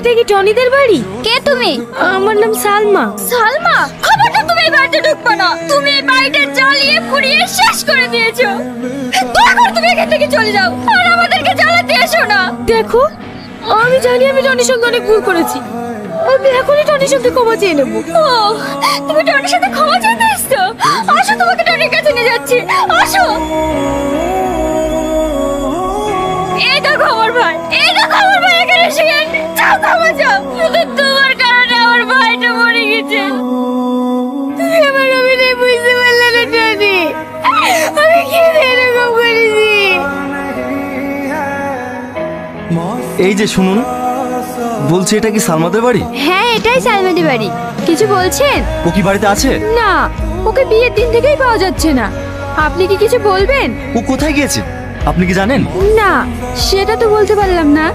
এটা কি টনিদের বাড়ি? কে তুমি? আমার নাম সালমা। সালমা, খবরদার তুমি এই বাড়িতে ঢুকবে না। তুমি এই বাড়িটা জ্বালিয়ে পুড়িয়ে শেষ করে দিয়েছো। দয়া করে তুমি এখান থেকে চলে যাও আর আমাদেরকে জ্বালাতে এসো না। দেখো, আমি জানি আমি টনির সঙ্গে অনেক ভুল করেছি। আমি এখনই টনির সঙ্গে ক্ষমা চেয়ে নেবো। ও, তুমি টনির সাথে ক্ষমা চাইতে এসছো? আসো, তোমাকে টনির কাছে নিয়ে যাচ্ছি। আসো। এই দেখো আমার ভাই, এই দেখো আমার ভাই এখানে এসে গেছে। যাও, ক্ষমা চাও। শুধু তোমার কারণে আমার ভাইটা মরে গেছে। তুমি আমার অভিনয় বুঝতে পারলে না টনি। আমি কি এরকম করেছি? এই যে শুনুন, বলছি এটা কি সালমাদের বাড়ি? হ্যাঁ, এটাই সালমাদের বাড়ি। কিছু বলছেন? ও কি বাড়িতে আছে? না, ওকে বিয়ের দিন থেকেই পাওয়া যাচ্ছে না। আপনি কি কিছু বলবেন? ও কোথায় গিয়েছে আপনি কি জানেন? না, সেটা তো বলতে পারলাম না।